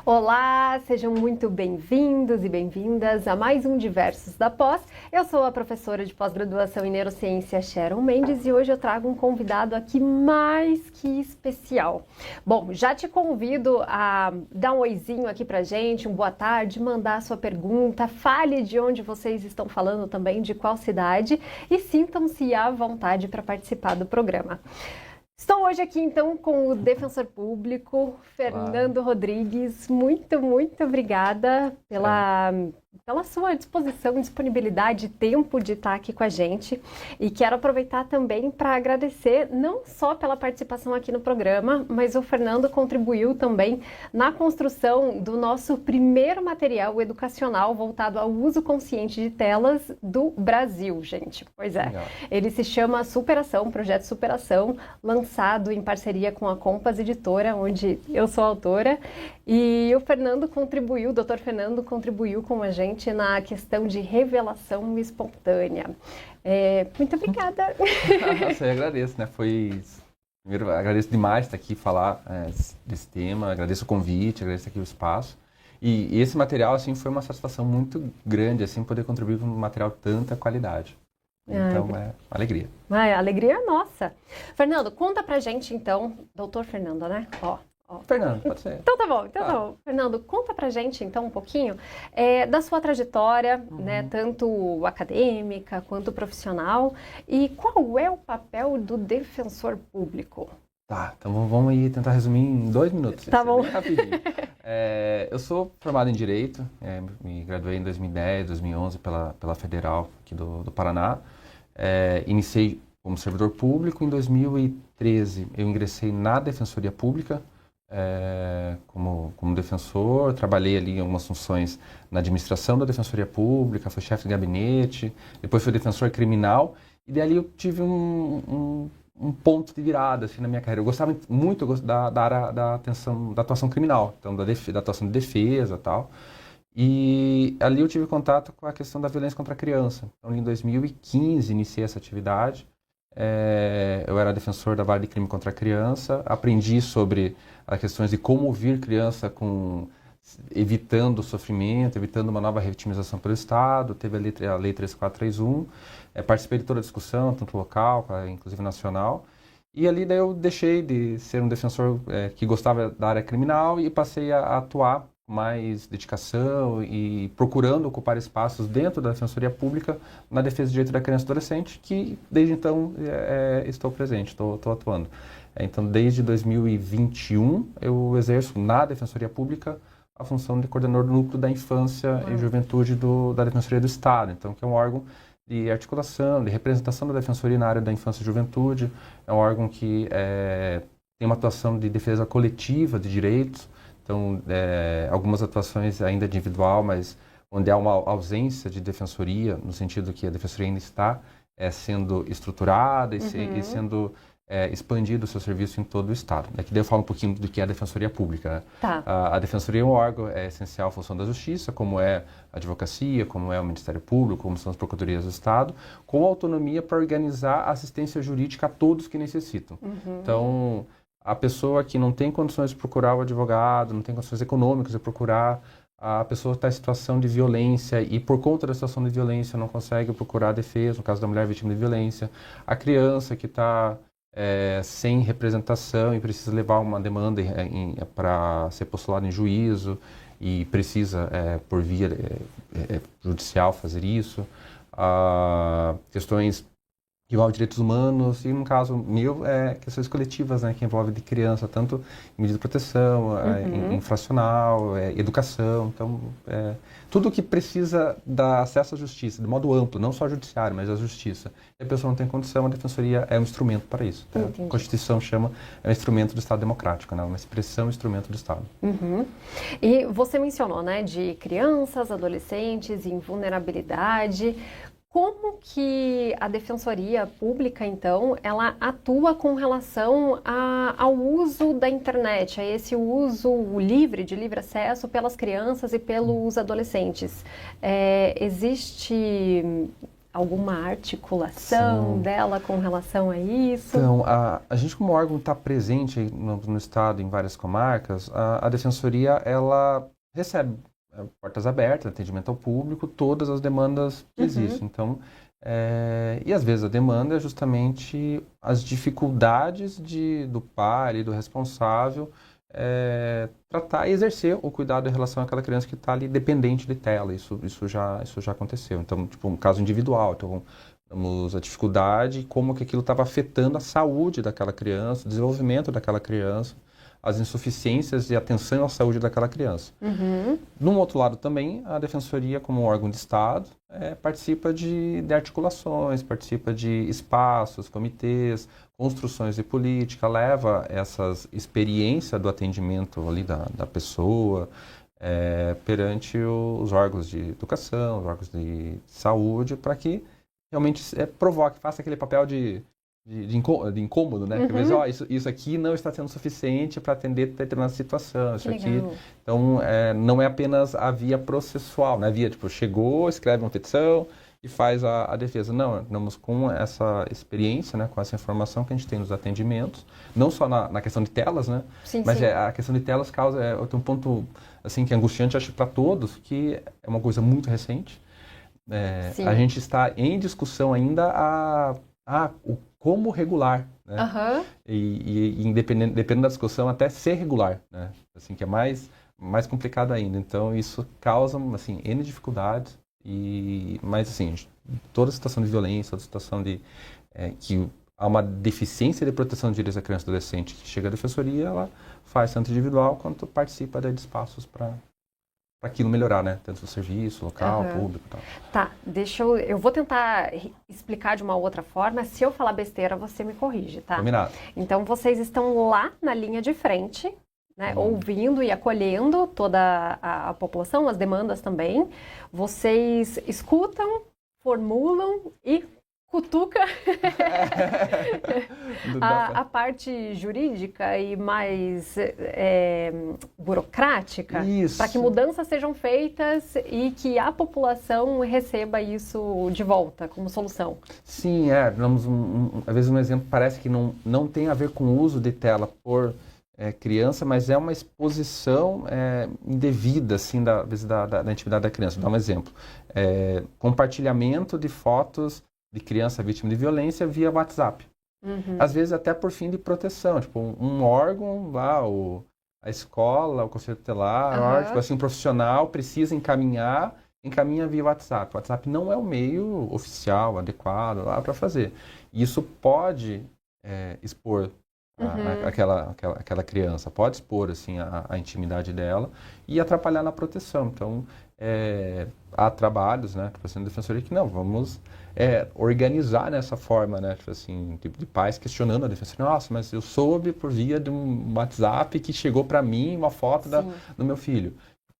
Olá, sejam muito bem-vindos e bem-vindas a mais um Diversos da Pós. Eu sou a professora de pós-graduação em Neurociência, Sharon Mendes, e hoje eu trago um convidado aqui mais que especial. Bom, já te convido a dar um oizinho aqui pra gente, um boa tarde, mandar a sua pergunta, fale de onde vocês estão falando também, de qual cidade, e sintam-se à vontade para participar do programa. Estou hoje aqui, então, com o defensor público, Fernando Rodrigues. Muito obrigada pela sua disposição, disponibilidade e tempo de estar aqui com a gente. E quero aproveitar também para agradecer, não só pela participação aqui no programa, mas o Fernando contribuiu também na construção do nosso primeiro material educacional voltado ao uso consciente de telas do Brasil, gente. Pois é, legal. Ele se chama Superação, Projeto Superação, lançado em parceria com a Compass Editora, onde eu sou autora, e o Fernando contribuiu, o Dr. Fernando contribuiu com a gente na questão de revelação espontânea. Muito obrigada. Nossa, eu agradeço, né? Primeiro, agradeço demais estar aqui falar desse tema, agradeço o convite, agradeço aqui o espaço. E esse material, assim, foi uma satisfação muito grande, assim, poder contribuir com um material de tanta qualidade. Então, é uma alegria. A alegria é nossa. Fernando, conta pra gente, então, doutor Fernando, né? Fernando, pode ser. Então tá bom. Fernando, conta pra gente, então, um pouquinho da sua trajetória, né, tanto acadêmica quanto profissional, e qual é o papel do defensor público? Tá, então vamos aí tentar resumir em 2 minutos. Tá bom. Bem rapidinho. Eu sou formado em Direito, me graduei em 2010, 2011 pela Federal aqui do Paraná. Iniciei como servidor público. Em 2013 eu ingressei na Defensoria Pública como defensor. Trabalhei ali em algumas funções na administração da Defensoria Pública, fui chefe de gabinete, depois fui defensor criminal, e dali eu tive um ponto de virada assim, na minha carreira. Eu gostava muito da área da atuação criminal, então da atuação de defesa e tal. E ali eu tive contato com a questão da violência contra a criança. Então, em 2015, iniciei essa atividade. Eu era defensor da vara de crime contra a criança. Aprendi sobre as questões de como ouvir criança evitando o sofrimento, evitando uma nova revitimização pelo Estado. Teve a Lei 13431. Participei de toda a discussão, tanto local, inclusive nacional. E ali daí eu deixei de ser um defensor que gostava da área criminal e passei a atuar mais dedicação e procurando ocupar espaços dentro da Defensoria Pública na defesa do direito da criança e adolescente, que desde então estou presente, estou atuando. Então, desde 2021, eu exerço na Defensoria Pública a função de coordenador do Núcleo da Infância e Juventude da Defensoria do Estado, então, que é um órgão de articulação, de representação da Defensoria na área da infância e juventude. É um órgão que tem uma atuação de defesa coletiva de direitos. Então, algumas atuações ainda individual, mas onde há uma ausência de defensoria, no sentido que a defensoria ainda está sendo estruturada e sendo expandido o seu serviço em todo o Estado. Daqui daí eu falo um pouquinho do que é a Defensoria Pública. Né? Tá. A Defensoria é um órgão essencial à função da Justiça, como é a Advocacia, como é o Ministério Público, como são as Procuradorias do Estado, com autonomia para organizar assistência jurídica a todos que necessitam. Então, a pessoa que não tem condições de procurar o advogado, não tem condições econômicas de procurar, a pessoa está em situação de violência e por conta da situação de violência não consegue procurar a defesa, no caso da mulher vítima de violência, a criança que está sem representação e precisa levar uma demanda para ser postulada em juízo e precisa, por via judicial, fazer isso, questões que envolve direitos humanos, e no caso meu, questões coletivas, né, que envolvem de criança, tanto em medida de proteção, infracional, educação, então, tudo que precisa dar acesso à justiça, de modo amplo, não só ao judiciário, mas à justiça. E a pessoa não tem condição, a defensoria é um instrumento para isso. Tá? A Constituição chama, um instrumento do Estado democrático, né, uma expressão, instrumento do Estado. E você mencionou, né, de crianças, adolescentes em vulnerabilidade. Como que a Defensoria Pública, então, ela atua com relação ao uso da internet, a esse uso livre, de livre acesso pelas crianças e pelos adolescentes? Existe alguma articulação Sim. dela com relação a isso? Então, a gente como órgão está presente aí no estado, em várias comarcas, a Defensoria, ela recebe portas abertas, atendimento ao público, todas as demandas que existem. Então, e às vezes a demanda é justamente as dificuldades do pai e do responsável tratar e exercer o cuidado em relação àquela criança que está ali dependente de tela. Isso já aconteceu. Então, tipo, um caso individual. Então, temos a dificuldade e como que aquilo estava afetando a saúde daquela criança, o desenvolvimento daquela criança, as insuficiências de atenção à saúde daquela criança. Num outro lado também, a Defensoria, como órgão de Estado, participa de articulações, participa de espaços, comitês, construções de política, leva essas experiências do atendimento ali da pessoa perante os órgãos de educação, os órgãos de saúde, para que realmente provoque, faça aquele papel de incômodo, né? Porque, às vezes, isso aqui não está sendo suficiente para atender determinada situação. Isso aqui, então, não é apenas a via processual, né? A via, tipo, chegou, escreve uma petição e faz a defesa. Não, estamos com essa experiência, né? Com essa informação que a gente tem nos atendimentos, não só na questão de telas, né? Sim, mas sim. A questão de telas causa, tem um ponto, assim, que é angustiante, acho, para todos, que é uma coisa muito recente. A gente está em discussão ainda como regular, né? E dependendo da discussão, até ser regular, né? Assim, que é mais complicado ainda. Então, isso causa, assim, N dificuldades. Mas, assim, toda situação de violência, toda situação que há uma deficiência de proteção de direitos da criança e do adolescente que chega à Defensoria, ela faz tanto individual quanto participa de espaços para aquilo melhorar, né? Tanto o serviço, local, público e tal. Tá, eu vou tentar explicar de uma outra forma. Se eu falar besteira, você me corrige, tá? Combinado. Então, vocês estão lá na linha de frente, né? Ouvindo e acolhendo toda a população, as demandas também. Vocês escutam, formulam e cutuca a parte jurídica e mais burocrática para que mudanças sejam feitas e que a população receba isso de volta como solução. Sim, damos às vezes um exemplo parece que não tem a ver com o uso de tela por criança, mas é uma exposição indevida assim, da intimidade da criança. Vou dar um exemplo. Compartilhamento de fotos de criança vítima de violência via WhatsApp. Às vezes até por fim de proteção, tipo um órgão lá, a escola, o conselho tutelar, tipo assim, um profissional precisa encaminha via WhatsApp. O WhatsApp não é o meio oficial, adequado lá para fazer. Isso pode expor aquela criança, pode expor assim a intimidade dela e atrapalhar na proteção. Então, há trabalhos, né, tipo assim, na Defensoria que não, vamos organizar nessa forma, né, tipo assim, de pais questionando a Defensoria. Nossa, mas eu soube por via de um WhatsApp que chegou para mim uma foto do meu filho.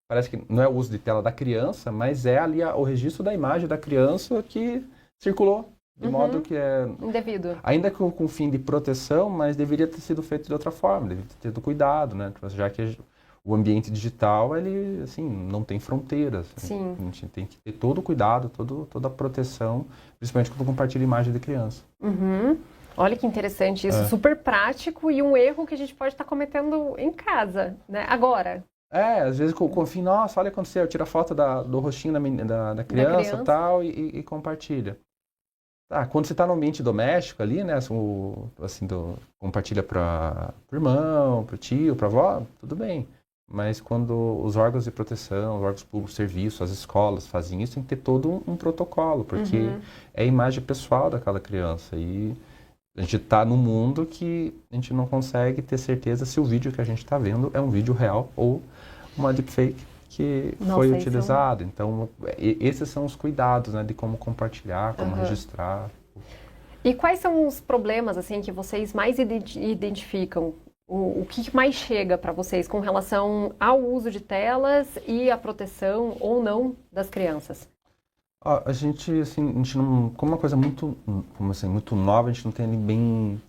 Parece que não é o uso de tela da criança, mas é ali o registro da imagem da criança que circulou de modo que indevido. Ainda com fim de proteção, mas deveria ter sido feito de outra forma, deveria ter tido cuidado, né, já que o ambiente digital, ele, assim, não tem fronteiras. Sim. A gente tem que ter todo o cuidado, toda a proteção, principalmente quando compartilha imagem de criança. Olha que interessante isso, super prático e um erro que a gente pode estar cometendo em casa, né? Agora. Às vezes com fim, nossa, olha o que aconteceu, tira a foto do rostinho da criança e tal e compartilha. Tá, quando você está no ambiente doméstico ali, né, assim, compartilha para o irmão, para o tio, para a avó, tudo bem. Mas quando os órgãos de proteção, os órgãos públicos de serviço, as escolas fazem isso, tem que ter todo um protocolo, porque é a imagem pessoal daquela criança. E a gente está num mundo que a gente não consegue ter certeza se o vídeo que a gente está vendo é um vídeo real ou uma deepfake que foi utilizado. Então, esses são os cuidados, né, de como compartilhar, como registrar. E quais são os problemas assim que vocês mais identificam? O que mais chega para vocês com relação ao uso de telas e a proteção ou não das crianças? A gente não, como uma coisa muito nova, a gente não tem ele bem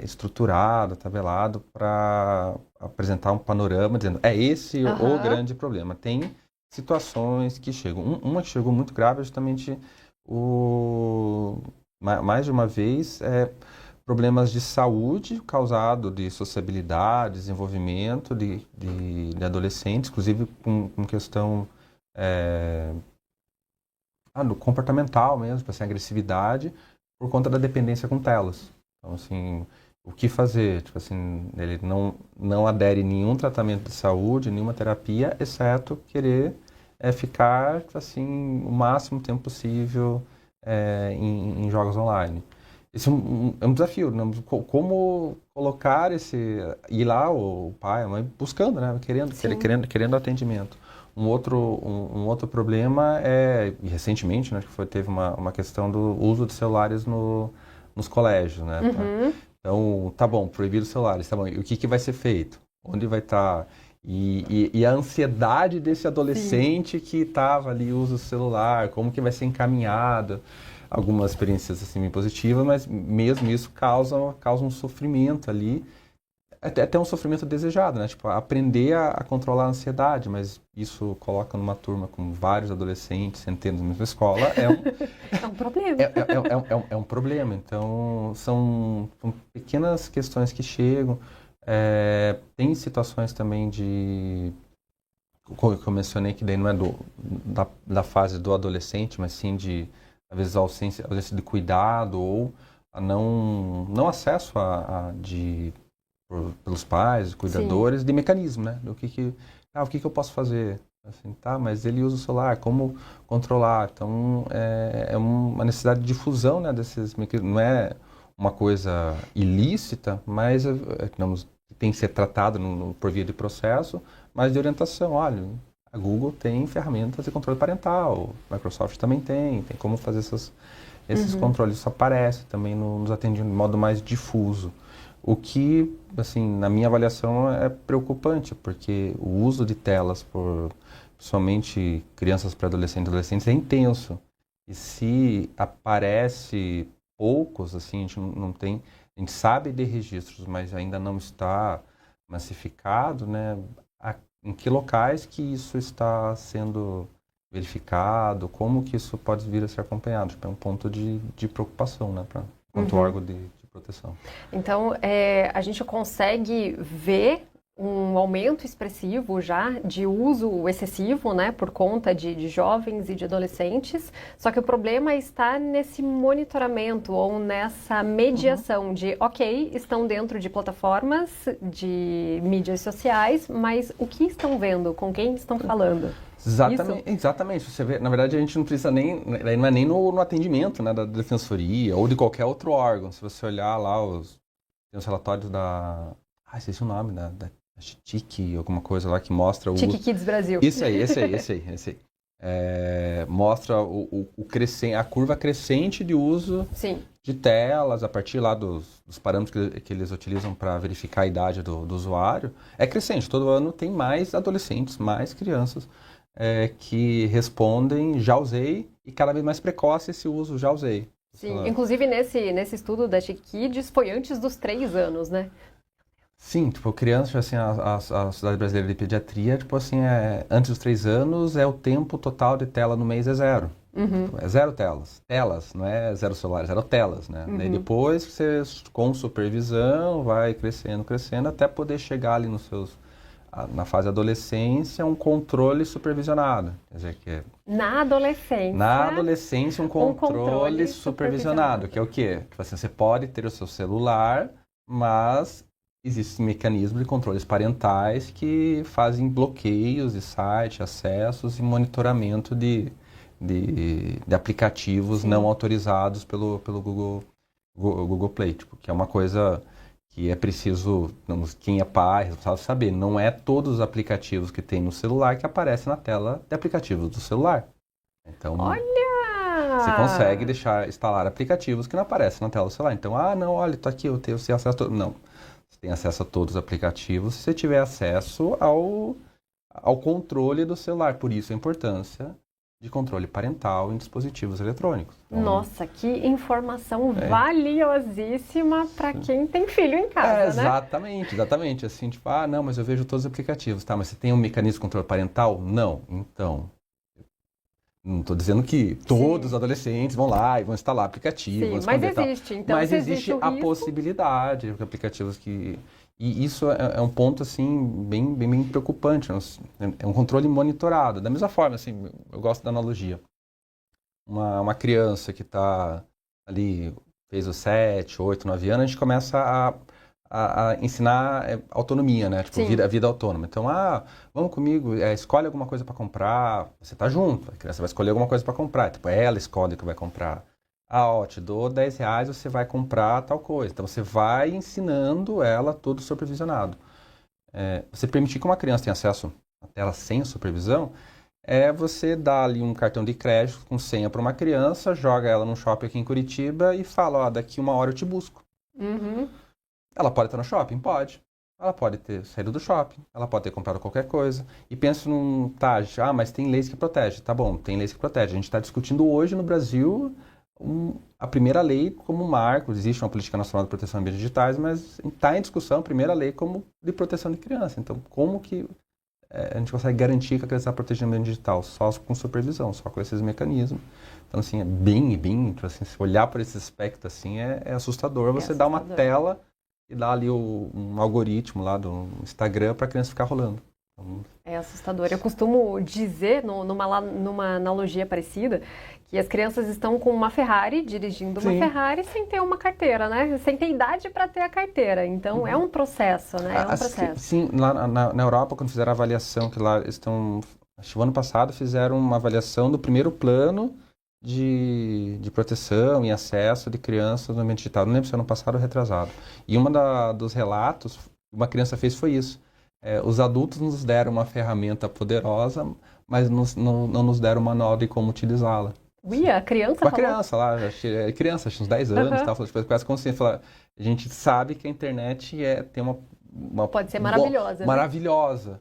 estruturado, tabelado para apresentar um panorama dizendo esse o grande problema. Tem situações que chegam. Uma que chegou muito grave é justamente mais de uma vez, problemas de saúde causado de sociabilidade, desenvolvimento de adolescentes, inclusive com questão do comportamental mesmo, tipo assim, agressividade, por conta da dependência com telas. Então, assim, o que fazer? Tipo assim, ele não adere a nenhum tratamento de saúde, nenhuma terapia, exceto querer ficar, tipo assim, o máximo tempo possível em jogos online. Esse é um desafio, né? Como colocar ir lá o pai, a mãe, buscando, né? Querendo atendimento. Um outro problema e recentemente, né, teve uma questão do uso de celulares nos colégios, né? Uhum. Então, tá bom, proibir os celulares, tá bom. E o que vai ser feito? Onde vai estar? E a ansiedade desse adolescente que estava ali, usa o celular, como que vai ser encaminhado? Algumas experiências assim bem positivas, mas mesmo isso causa um sofrimento ali, até um sofrimento desejado, né? Tipo, aprender a controlar a ansiedade, mas isso coloca numa turma com vários adolescentes, centenas na mesma escola, É um problema. É um problema. Então, são pequenas questões que chegam. Tem situações também que eu mencionei, que daí não é da fase do adolescente, mas sim às vezes, ausência de cuidado ou não acesso pelos pais, cuidadores, de mecanismo, né? O que eu posso fazer? Assim, tá, mas ele usa o celular, como controlar? Então, é uma necessidade de difusão, né, desses mecanismos. Não é uma coisa ilícita, mas tem que ser tratado por via de processo, mas de orientação. Olha, a Google tem ferramentas de controle parental, a Microsoft também tem como fazer esses controles. Isso aparece também nos atendimentos de modo mais difuso. O que, assim, na minha avaliação, é preocupante, porque o uso de telas por somente crianças, pré-adolescentes e adolescentes é intenso. E se aparece poucos, assim, a gente não tem... A gente sabe de registros, mas ainda não está massificado, né? Em que locais que isso está sendo verificado, como que isso pode vir a ser acompanhado. É um ponto de preocupação, né, quanto órgão de proteção. Então, a gente consegue ver um aumento expressivo já de uso excessivo, né, por conta de jovens e de adolescentes, só que o problema está nesse monitoramento ou nessa mediação de, ok, estão dentro de plataformas, de mídias sociais, mas o que estão vendo, com quem estão falando? Exatamente. Você vê, na verdade, a gente não precisa não é nem no atendimento, né, da defensoria ou de qualquer outro órgão. Se você olhar lá tem os relatórios esqueci o nome, da TIC, alguma coisa lá que mostra o... TIC Kids Brasil. Esse aí. Mostra a curva crescente de uso de telas, a partir lá dos parâmetros que eles utilizam para verificar a idade do usuário. É crescente, todo ano tem mais adolescentes, mais crianças que respondem já usei, e cada vez mais precoce esse uso já usei. Sim, inclusive nesse estudo da TIC Kids foi antes dos 3 anos, né? Sim, tipo, criança, assim, a Sociedade Brasileira de Pediatria, tipo assim, antes dos 3 anos, o tempo total de tela no mês é 0. É 0 telas. Telas, não é 0 celulares, 0 telas, né? Daí depois, você, com supervisão, vai crescendo, até poder chegar ali na fase adolescência, um controle supervisionado. Quer dizer, Na adolescência, um controle supervisionado, que é o quê? Tipo assim, você pode ter o seu celular, mas existem mecanismos de controles parentais que fazem bloqueios de site, acessos e monitoramento de aplicativos não autorizados pelo Google Play, tipo, que é uma coisa que é preciso, quem é pai, responsável saber, não é todos os aplicativos que tem no celular que aparecem na tela de aplicativos do celular. Então, você consegue instalar aplicativos que não aparecem na tela do celular. Então, não, olha, tá aqui, eu tenho acesso a todos. Não. Você tem acesso a todos os aplicativos se você tiver acesso ao controle do celular. Por isso a importância de controle parental em dispositivos eletrônicos. Então, nossa, que informação valiosíssima para quem tem filho em casa, né? Exatamente. Assim, tipo, não, mas eu vejo todos os aplicativos. Tá, mas você tem um mecanismo de controle parental? Não. Então, Não estou dizendo que todos os adolescentes vão lá e vão instalar aplicativo, vão mas esconder existe, então mas se existe o a risco... possibilidade de aplicativos que... E isso é um ponto, assim, bem preocupante. É um controle monitorado. Da mesma forma, assim, eu gosto da analogia. Uma criança que está ali, fez os 7, 8, 9 anos, a gente começa a ensinar autonomia, né? Tipo, vida autônoma. Então, vamos comigo, escolhe alguma coisa para comprar. Você está junto, a criança vai escolher alguma coisa para comprar. Tipo, ela escolhe o que vai comprar. Te dou R$ 10, você vai comprar tal coisa. Então, você vai ensinando ela tudo supervisionado. Você permitir que uma criança tenha acesso à tela sem supervisão, você dar ali um cartão de crédito com senha para uma criança, joga ela num shopping aqui em Curitiba e fala, daqui 1 hora eu te busco. Uhum. Ela pode estar no shopping? Pode. Ela pode ter saído do shopping, ela pode ter comprado qualquer coisa. E penso mas tem leis que protegem. Tá bom, tem leis que protegem. A gente está discutindo hoje no Brasil a primeira lei como marco. Existe uma política nacional de proteção de ambientes digitais, mas está em discussão a primeira lei como de proteção de criança. Então, como que a gente consegue garantir que a criança está protegida no ambiente digital? Só com supervisão, só com esses mecanismos. Então, assim, é bem, assim, se olhar por esse aspecto, assim, é assustador. Você dá uma tela e dá ali um algoritmo lá do Instagram para a criança ficar rolando. Então, é assustador. Eu costumo dizer, numa analogia parecida, que as crianças estão com uma Ferrari, dirigindo uma Ferrari sem ter uma carteira, né? Sem ter idade para ter a carteira. Então, é um processo, né? É um processo. Sim, lá na Europa, quando fizeram a avaliação, que lá estão... Acho que o ano passado fizeram uma avaliação do primeiro plano de proteção e acesso de crianças no ambiente digital. Não lembro se ano passado ou retrasado. E dos relatos que uma criança fez foi isso. Os adultos nos deram uma ferramenta poderosa, mas não nos deram um manual de como utilizá-la. A criança Uma criança lá, criança, acho uns 10 anos, quase consciente. A gente sabe que a internet tem uma pode ser maravilhosa. Maravilhosa,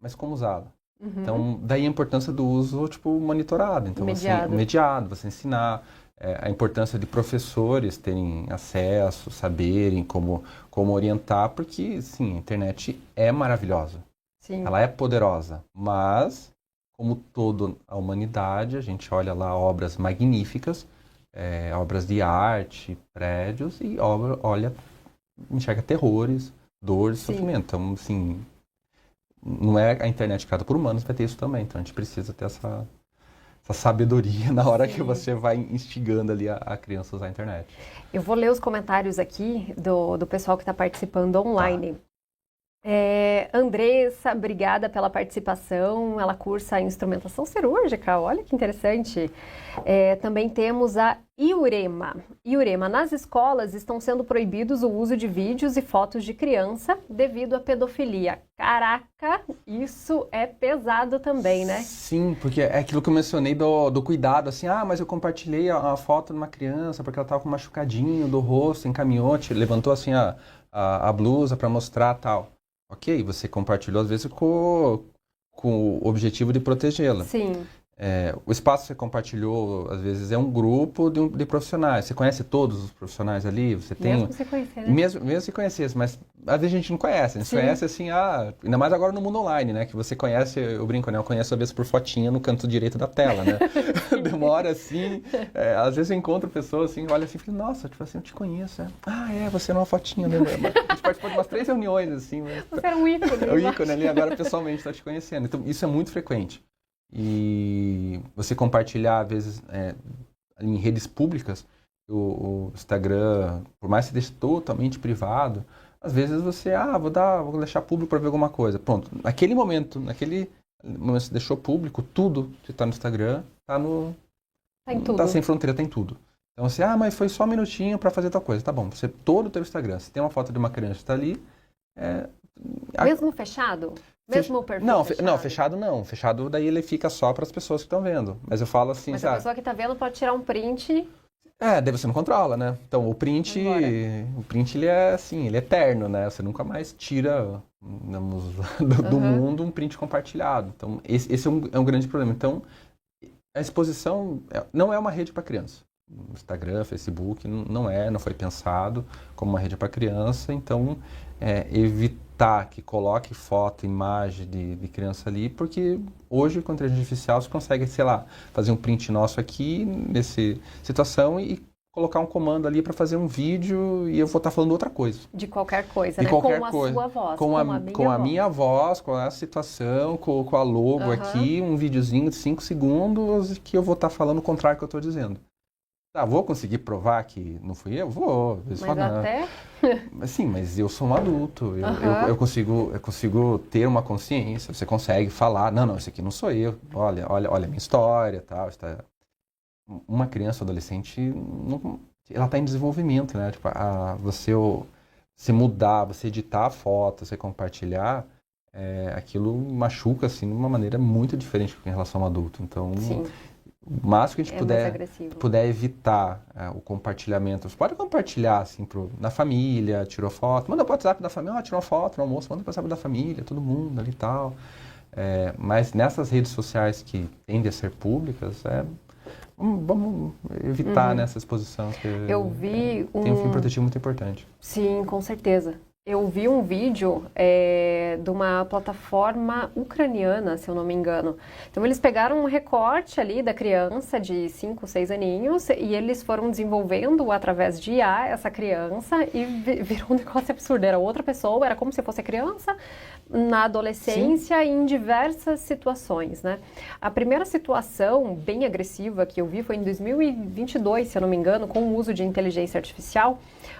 mas como usá-la? Uhum. Então, daí a importância do uso, monitorado. Então, imediado, você ensinar. A importância de professores terem acesso, saberem como orientar, porque, sim, a internet é maravilhosa. Sim. Ela é poderosa, mas, como toda a humanidade, a gente olha lá obras magníficas, obras de arte, prédios, e enxerga terrores, dores, sofrimento. Então, assim, não é a internet criada por humanos, vai ter isso também. Então, a gente precisa ter essa sabedoria na hora que você vai instigando ali a criança a usar a internet. Eu vou ler os comentários aqui do pessoal que está participando online. Andressa, obrigada pela participação. Ela cursa instrumentação cirúrgica, olha que interessante. Também temos a Iurema. Nas escolas estão sendo proibidos o uso de vídeos e fotos de criança devido à pedofilia. Caraca, isso é pesado também, né? Sim, porque é aquilo que eu mencionei do cuidado, assim, mas eu compartilhei a foto de uma criança porque ela estava com um machucadinho do rosto, encaminhou, levantou assim a blusa para mostrar tal. Ok, você compartilhou às vezes com o objetivo de protegê-la. Sim. O espaço que você compartilhou, às vezes, é um grupo de profissionais. Você conhece todos os profissionais ali? Você tem... Mesmo você conhecer, né? Mesmo se conhecesse, mas às vezes a gente não conhece. A gente conhece assim, ainda mais agora no mundo online, né? Que você conhece, eu brinco, né? Eu conheço às vezes por fotinha no canto direito da tela, né? Demora assim, às vezes eu encontro pessoas assim, olha assim, e falo, nossa, tipo assim, eu te conheço. Você não é uma fotinha, né? A gente participou de umas 3 reuniões, assim. Você era um ícone. É o ícone ali, agora pessoalmente está te conhecendo. Então, isso é muito frequente. E você compartilhar, às vezes, em redes públicas, o Instagram, por mais que você deixe totalmente privado, às vezes você, vou deixar público para ver alguma coisa. Pronto, naquele momento você deixou público, tudo que está no Instagram, está em tudo. Tá sem fronteira, tem tudo. Então você, mas foi só um minutinho para fazer tal coisa. Tá bom, você todo o teu Instagram, se tem uma foto de uma criança que está ali... Mesmo fechado? Mesmo o perfil fechado? Não, fechado não. Fechado daí ele fica só para as pessoas que estão vendo. Mas eu falo assim, mas a pessoa que está vendo pode tirar um print... daí você não controla, né? Então o print ele é assim, ele é eterno, né? Você nunca mais tira do mundo um print compartilhado. Então esse é um grande problema. Então a exposição não é uma rede para criança. Instagram, Facebook, não foi pensado como uma rede para criança, então evitar que coloque foto, imagem de criança ali, porque hoje com a inteligência artificial você consegue, sei lá, fazer um print nosso aqui nessa situação e colocar um comando ali para fazer um vídeo e eu vou estar falando outra coisa. De qualquer coisa, De né? qualquer Com a coisa. sua voz, Com a minha voz, com a situação, com a logo aqui, um videozinho de 5 segundos que eu vou estar falando o contrário que eu estou dizendo. Tá, vou conseguir provar que não fui eu? Vou. Mas até... Sim, mas eu sou um adulto, eu consigo ter uma consciência, você consegue falar, não, esse aqui não sou eu, olha a minha história, tal, uma criança ou adolescente, ela está em desenvolvimento, né? Tipo, você mudar, você editar a foto, você compartilhar, aquilo machuca, assim, de uma maneira muito diferente em relação ao adulto. Então, Sim. o máximo que a gente puder evitar o compartilhamento. Você pode compartilhar, assim, na família, tirou foto, manda para o WhatsApp da família, tirou uma foto no almoço, manda para o WhatsApp da família, todo mundo ali e tal. Mas nessas redes sociais que tendem a ser públicas, vamos evitar nessa exposição, que tem um fim protetivo muito importante. Sim, com certeza. Eu vi um vídeo de uma plataforma ucraniana, se eu não me engano. Então, eles pegaram um recorte ali da criança de 5, 6 aninhos e eles foram desenvolvendo através de IA essa criança e virou um negócio absurdo. Era outra pessoa, era como se fosse criança na adolescência e em diversas situações, né? A primeira situação bem agressiva que eu vi foi em 2022, se eu não me engano, com o uso de inteligência artificial,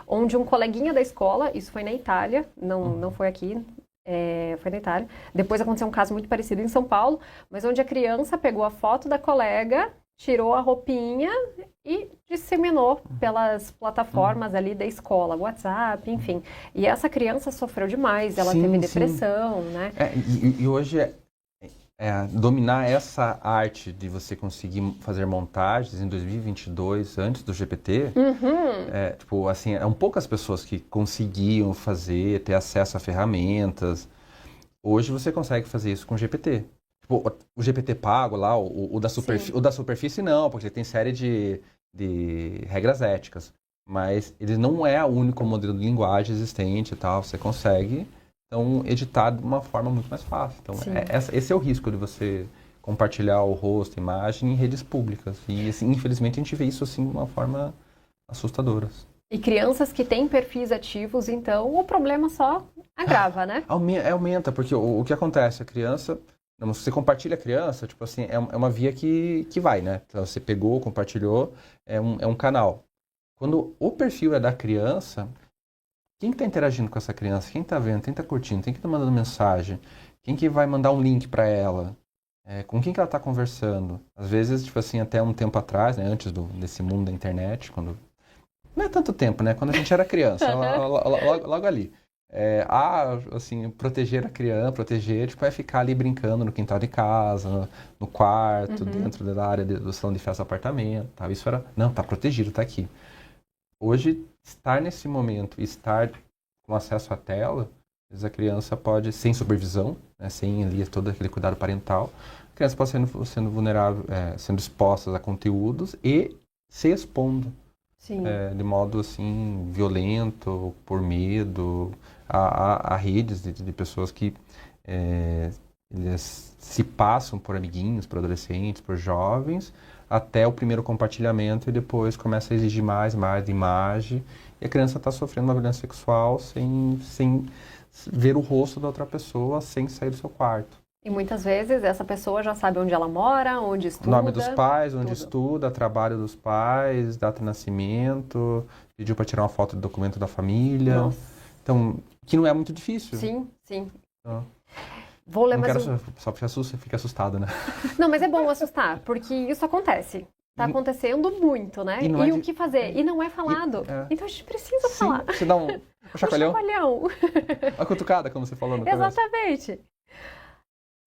onde um coleguinha da escola, isso foi na Itália, não foi aqui, foi na Itália. Depois aconteceu um caso muito parecido em São Paulo, mas onde a criança pegou a foto da colega, tirou a roupinha e disseminou pelas plataformas ali da escola, WhatsApp, enfim. E essa criança sofreu demais, ela teve depressão, né? E hoje dominar essa arte de você conseguir fazer montagens em 2022, antes do GPT, tipo, assim, eram poucas pessoas que conseguiam fazer, ter acesso a ferramentas. Hoje você consegue fazer isso com o GPT. Tipo, o GPT pago lá, o da superfície não, porque ele tem série de regras éticas. Mas ele não é o único modelo de linguagem existente e tal, você consegue... Então, editar de uma forma muito mais fácil. Então, esse é o risco de você compartilhar o rosto, a imagem em redes públicas. E, assim, infelizmente, a gente vê isso assim, de uma forma assustadora. E crianças que têm perfis ativos, então, o problema só agrava, né? Aumenta, porque o que acontece? A criança... Você compartilha a criança, tipo assim, é uma via que vai, né? Então, você pegou, compartilhou, é um canal. Quando o perfil é da criança... Quem que está interagindo com essa criança? Quem está vendo? Quem está curtindo? Quem que está mandando mensagem? Quem que vai mandar um link para ela? Com quem que ela está conversando? Às vezes, tipo assim, até um tempo atrás, né, antes desse mundo da internet, quando... Não é tanto tempo, né? Quando a gente era criança, logo ali. Assim, proteger a criança, tipo, é ficar ali brincando no quintal de casa, no quarto, dentro da área do salão de festa do apartamento, tal. Isso era... Não, tá protegido, tá aqui. Hoje, estar nesse momento e estar com acesso à tela, às vezes a criança pode, sem supervisão, né, sem ali todo aquele cuidado parental, a criança pode sendo vulnerável, sendo exposta a conteúdos e se expondo de modo assim violento, por medo, a redes de pessoas que eles se passam por amiguinhos, por adolescentes, por jovens, até o primeiro compartilhamento e depois começa a exigir mais imagem e a criança está sofrendo uma violência sexual sem ver o rosto da outra pessoa, sem sair do seu quarto. E muitas vezes essa pessoa já sabe onde ela mora, onde estuda. Nome dos pais, onde estuda, trabalho dos pais, data de nascimento, pediu para tirar uma foto do documento da família. Nossa. Então, que não é muito difícil. Sim. Então, vou ler mais só fica assustado, né? Não, mas é bom assustar, porque isso acontece. Tá acontecendo muito, né? E o que fazer? E não é falado. Então a gente precisa falar. Você dá um chacoalhão. Uma cutucada, como você falou no começo. Exatamente.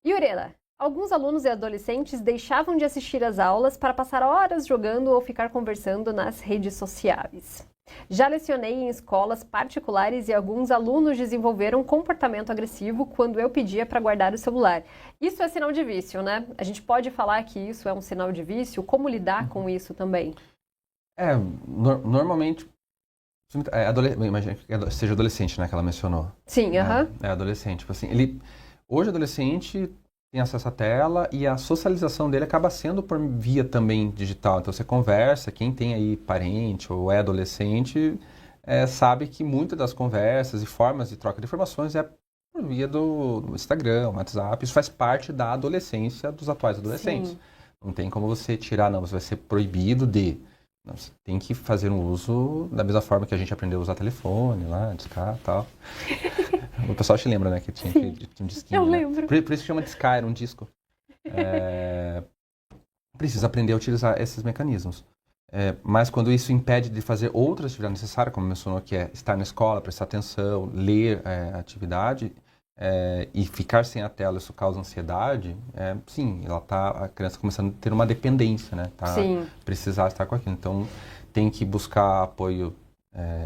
Yurena, alguns alunos e adolescentes deixavam de assistir às aulas para passar horas jogando ou ficar conversando nas redes sociais. Já lecionei em escolas particulares e alguns alunos desenvolveram um comportamento agressivo quando eu pedia para guardar o celular. Isso é sinal de vício, né? A gente pode falar que isso é um sinal de vício? Como lidar com isso também? Normalmente, imagina que seja adolescente, né, que ela mencionou. Sim, aham. Adolescente, tipo assim, hoje adolescente tem acesso à tela e a socialização dele acaba sendo por via também digital. Então você conversa, quem tem aí parente ou é adolescente, sabe que muitas das conversas e formas de troca de informações é por via do Instagram, WhatsApp. Isso faz parte da adolescência dos atuais adolescentes. Sim. Não tem como você tirar, não, você vai ser proibido de. Não, você tem que fazer um uso da mesma forma que a gente aprendeu a usar telefone lá, discar e tal. O pessoal te lembra, né, que tinha um disquinho, Eu né? lembro. Por isso que chama discar, era um disco. Precisa aprender a utilizar esses mecanismos. Mas quando isso impede de fazer outras atividades necessárias, como mencionou, que é estar na escola, prestar atenção, ler a atividade, e ficar sem a tela, isso causa ansiedade, sim, a criança começando a ter uma dependência, né? Sim. Precisar estar com aquilo. Então, tem que buscar apoio,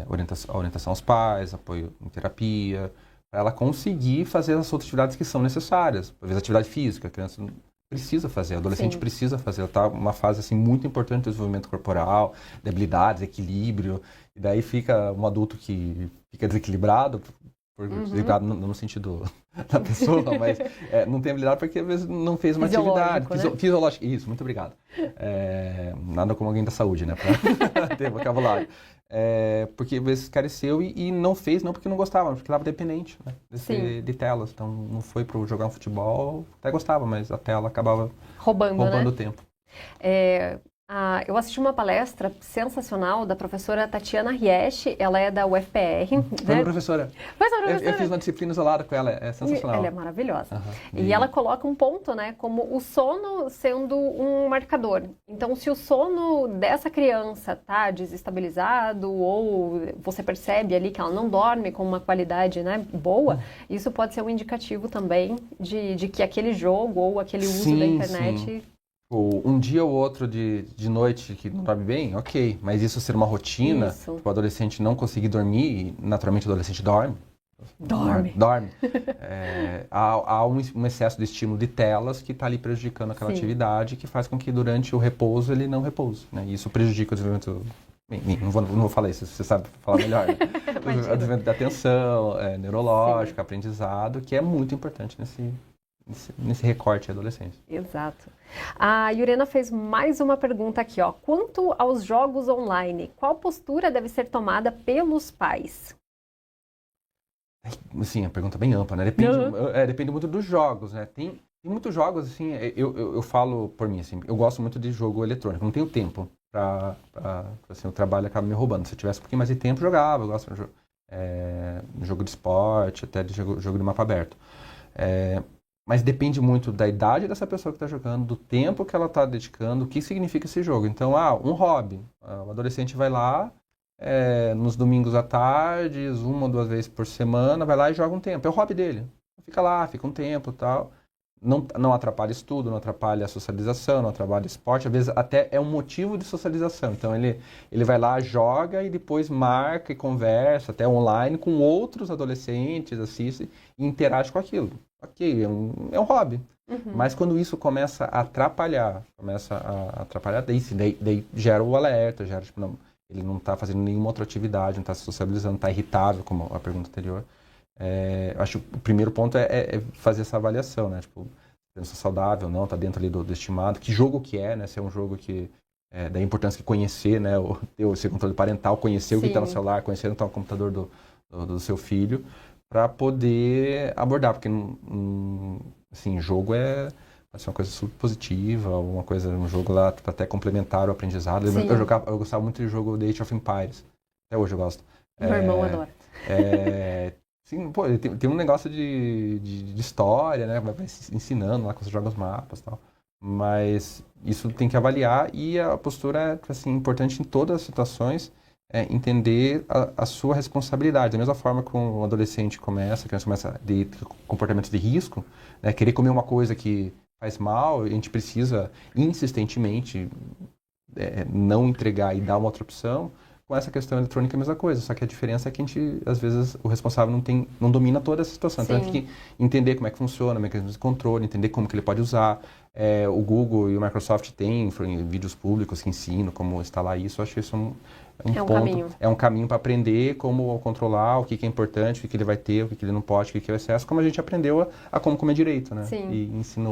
orientação aos pais, apoio em terapia, para ela conseguir fazer as outras atividades que são necessárias. Às vezes, atividade física, a criança precisa fazer, o adolescente Sim. precisa fazer. Ela está numa fase assim, muito importante do desenvolvimento corporal, de habilidades, equilíbrio, e daí fica um adulto que fica desequilibrado, desequilibrado no sentido da pessoa, mas não tem habilidade porque às vezes não fez uma atividade. Né? Fisiológica, isso, muito obrigado. Nada como alguém da saúde, né, para ter vocabulário. Porque às vezes careceu e não fez, não porque não gostava, mas porque estava dependente, né, de telas. Então não foi para jogar um futebol, até gostava, mas a tela acabava roubando né? o tempo. Eu assisti uma palestra sensacional da professora Tatiana Riesch, ela é da UFPR. Foi minha professora. Mas a professora. Eu fiz uma disciplina isolada com ela, é sensacional. Ela é maravilhosa. Uhum. E ela coloca um ponto, né, como o sono sendo um marcador. Então, se o sono dessa criança tá desestabilizado ou você percebe ali que ela não dorme com uma qualidade, né, boa, isso pode ser um indicativo também de que aquele jogo ou aquele uso da internet... Sim. Um dia ou outro de noite que não dorme bem, ok. Mas isso ser uma rotina, o adolescente não conseguir dormir, e naturalmente o adolescente dorme. Dorme. Há um excesso de estímulo de telas que está ali prejudicando aquela atividade, que faz com que durante o repouso ele não repouse. Né? E isso prejudica o desenvolvimento... Não vou falar isso, você sabe falar melhor. Né? O desenvolvimento da atenção, neurológico, aprendizado, que é muito importante nesse recorte adolescente. Exato. A Yurena fez mais uma pergunta aqui, ó. Quanto aos jogos online, qual postura deve ser tomada pelos pais? Sim, a pergunta é bem ampla, né? Depende muito dos jogos, né? Tem muitos jogos, assim, eu falo por mim, assim, eu gosto muito de jogo eletrônico, não tenho tempo assim, o trabalho acaba me roubando. Se eu tivesse um pouquinho mais de tempo, jogava, eu gosto de jogo de esporte, até de jogo de mapa aberto. Mas depende muito da idade dessa pessoa que está jogando, do tempo que ela está dedicando, o que significa esse jogo. Então, um hobby. O adolescente vai lá, nos domingos à tarde, 1 ou 2 vezes por semana, vai lá e joga um tempo. É o hobby dele. Fica lá, fica um tempo e tal. Não atrapalha estudo, não atrapalha a socialização, não atrapalha esporte. Às vezes até é um motivo de socialização. Então, ele vai lá, joga e depois marca e conversa, até online, com outros adolescentes, assiste e interage com aquilo. Ok, é um hobby. Uhum. Mas quando isso começa a atrapalhar, daí gera o alerta, gera, tipo, não, ele não está fazendo nenhuma outra atividade, não está se socializando, está irritável, como a pergunta anterior. Acho que o primeiro ponto é fazer essa avaliação, né? Tipo, criança saudável, não, está dentro ali do estimado. Que jogo que é, né? Se é um jogo que... da importância de conhecer, né? Ter esse controle parental, conhecer o que está no celular, conhecer o que está no computador do seu filho, para poder abordar, porque assim, jogo pode ser uma coisa super positiva, um jogo lá para até complementar o aprendizado. Eu gostava muito de jogo The Age of Empires, até hoje eu gosto. Meu irmão adora. Sim, pô, tem um negócio de história, né, vai ensinando lá, quando você joga os mapas e tal, mas isso tem que avaliar e a postura é assim, importante em todas as situações, entender a sua responsabilidade. Da mesma forma que um adolescente a criança começa de comportamentos de risco, né, querer comer uma coisa que faz mal, a gente precisa insistentemente não entregar e dar uma outra opção, com essa questão eletrônica é a mesma coisa, só que a diferença é que a gente, às vezes, o responsável não domina toda essa situação. Então, Sim. tem que entender como é que funciona, mecanismos de controle, entender como que ele pode usar. O Google e o Microsoft têm vídeos públicos que ensinam como instalar isso. Eu acho isso um ponto, caminho. é um caminho para aprender como controlar, o que é importante, o que ele vai ter, o que ele não pode, o que é o excesso, como a gente aprendeu a como comer direito, né? Sim. E ensina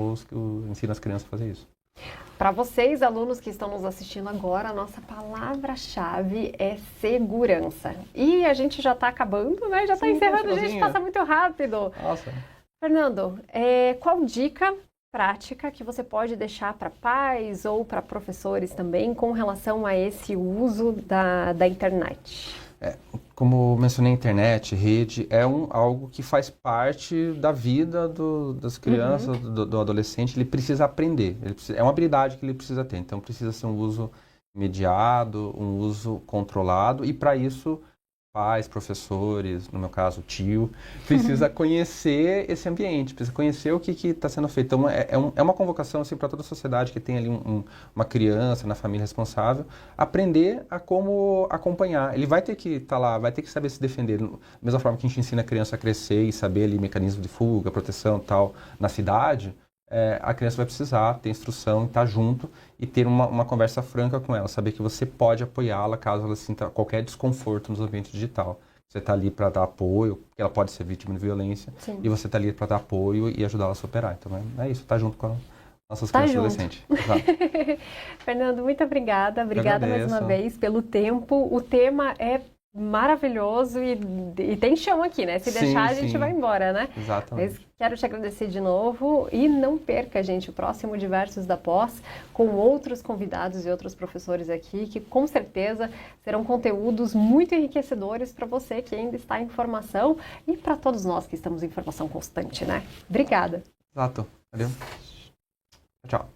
as crianças a fazer isso. Para vocês, alunos que estão nos assistindo agora, a nossa palavra-chave é segurança. E a gente já está acabando, né? Já está encerrando, a gente passa muito rápido. Nossa. Fernando, qual dica prática que você pode deixar para pais ou para professores também com relação a esse uso da internet? Como mencionei, internet, rede, é algo que faz parte da vida das crianças, do adolescente. Ele precisa aprender, é uma habilidade que ele precisa ter. Então, precisa ser um uso mediado, um uso controlado. E, para isso, pais, professores, no meu caso, tio, precisa conhecer esse ambiente, precisa conhecer o que está sendo feito. Então, é uma convocação assim, para toda a sociedade que tem ali uma criança na família responsável, aprender a como acompanhar. Ele vai ter que estar lá, vai ter que saber se defender. Da mesma forma que a gente ensina a criança a crescer e saber ali mecanismos de fuga, proteção e tal, na cidade, a criança vai precisar ter instrução, estar junto e ter uma conversa franca com ela, saber que você pode apoiá-la caso ela sinta qualquer desconforto no ambiente digital. Você está ali para dar apoio, porque ela pode ser vítima de violência, Sim. e você está ali para dar apoio e ajudá-la a superar. Então é isso, tá junto com as nossas crianças e adolescentes. Fernando, muito obrigada. Obrigada mais uma vez pelo tempo. O tema é maravilhoso e tem chão aqui, né? Se deixar, a gente vai embora, né? Exatamente. Mas quero te agradecer de novo e não perca, gente, o próximo Diversos da Pós com outros convidados e outros professores aqui que com certeza serão conteúdos muito enriquecedores para você que ainda está em formação e para todos nós que estamos em formação constante, né? Obrigada. Exato. Valeu. Tchau.